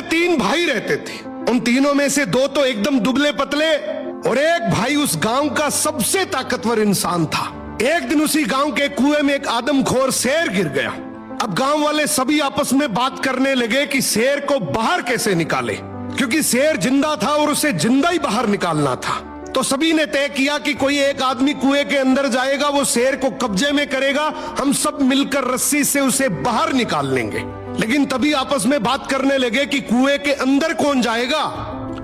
में 3 भाई रहते थे। उन तीनों में से 2 तो एकदम दुबले पतले और एक भाई उस गांव का सबसे ताकतवर इंसान था। एक दिन उसी गांव के कुएं में एक आदमखोर शेर गिर गया। अब गांव वाले सभी आपस में बात करने लगे कि शेर को बाहर कैसे निकाले, क्योंकि शेर जिंदा था और उसे जिंदा ही बाहर निकालना था। तो सभी ने तय किया कि कोई एक आदमी कुएं के अंदर जाएगा, वो शेर को कब्जे में करेगा, हम सब मिलकर रस्सी से उसे बाहर निकाल लेंगे। लेकिन तभी आपस में बात करने लगे कि कुएं के अंदर कौन जाएगा।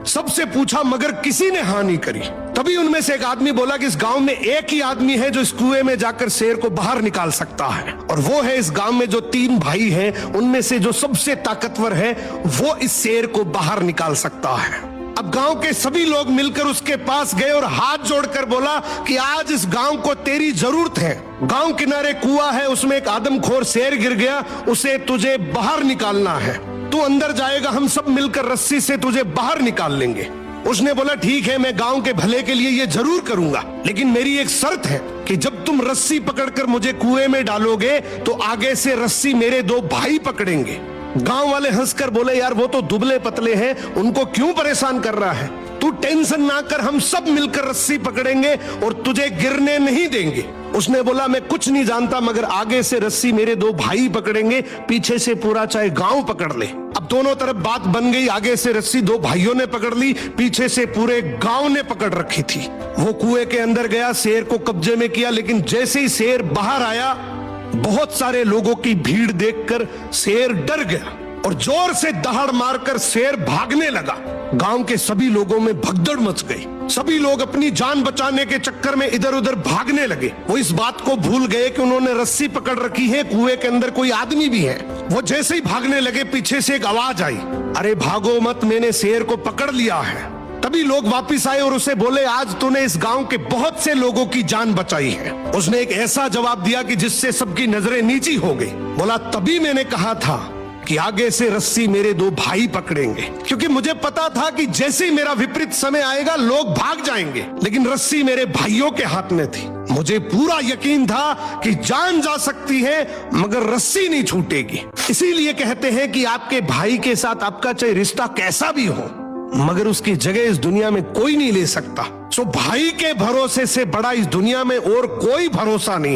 सबसे पूछा मगर किसी ने हाँ नहीं करी। तभी उनमें से एक आदमी बोला कि इस गांव में एक ही आदमी है जो इस कुएं में जाकर शेर को बाहर निकाल सकता है, और वो है इस गांव में जो 3 भाई हैं उनमें से जो सबसे ताकतवर है, वो इस शेर को बाहर निकाल सकता है। अब गांव के सभी लोग मिलकर उसके पास गए और हाथ जोड़कर बोला कि आज इस गांव को तेरी जरूरत है। गांव किनारे कुआं है, उसमें एक आदमखोर शेर गिर गया, उसे तुझे बाहर निकालना है। तू अंदर जाएगा, हम सब मिलकर रस्सी से तुझे बाहर निकाल लेंगे। उसने बोला ठीक है, मैं गांव के भले के लिए ये जरूर करूंगा, लेकिन मेरी एक शर्त है कि जब तुम रस्सी पकड़कर मुझे कुएं में डालोगे तो आगे से रस्सी मेरे 2 भाई पकड़ेंगे। गांव वाले हंसकर बोले यार वो तो दुबले पतले हैं, उनको क्यों परेशान कर रहा है, तू टेंशन ना कर, हम सब मिलकर रस्सी पकड़ेंगे और तुझे गिरने नहीं देंगे। उसने बोला मैं कुछ नहीं जानता, मगर आगे से रस्सी मेरे 2 भाई पकड़ेंगे, पीछे से पूरा चाहे गांव पकड़ ले। अब दोनों तरफ बात बन गई, आगे से रस्सी 2 भाइयों ने पकड़ ली, पीछे से पूरे गांव ने पकड़ रखी थी। वो कुएं के अंदर गया, शेर को कब्जे में किया, लेकिन जैसे ही शेर बाहर आया, बहुत सारे लोगों की भीड़ देखकर शेर डर गया और जोर से दहाड़ मारकर शेर भागने लगा। गांव के सभी लोगों में भगदड़ मच गई। सभी लोग अपनी जान बचाने के चक्कर में इधर उधर भागने लगे। वो इस बात को भूल गए कि उन्होंने रस्सी पकड़ रखी है, कुएं के अंदर कोई आदमी भी है। वो जैसे ही भागने लगे, पीछे से एक आवाज आई, अरे भागो मत, मैंने शेर को पकड़ लिया है। तभी लोग वापस आए और उसे बोले आज तूने इस गांव के बहुत से लोगों की जान बचाई है। उसने एक ऐसा जवाब दिया कि जिससे सबकी नजरें नीची हो गई। बोला तभी मैंने कहा था कि आगे से रस्सी मेरे 2 भाई पकड़ेंगे, क्योंकि मुझे पता था कि जैसे ही मेरा विपरीत समय आएगा लोग भाग जाएंगे, लेकिन रस्सी मेरे भाइयों के हाथ में थी। मुझे पूरा यकीन था कि जान जा सकती है मगर रस्सी नहीं छूटेगी। इसीलिए कहते हैं कि आपके भाई के साथ आपका चाहे रिश्ता कैसा भी हो, मगर उसकी जगह इस दुनिया में कोई नहीं ले सकता। सो भाई के भरोसे से बड़ा इस दुनिया में और कोई भरोसा नहीं है।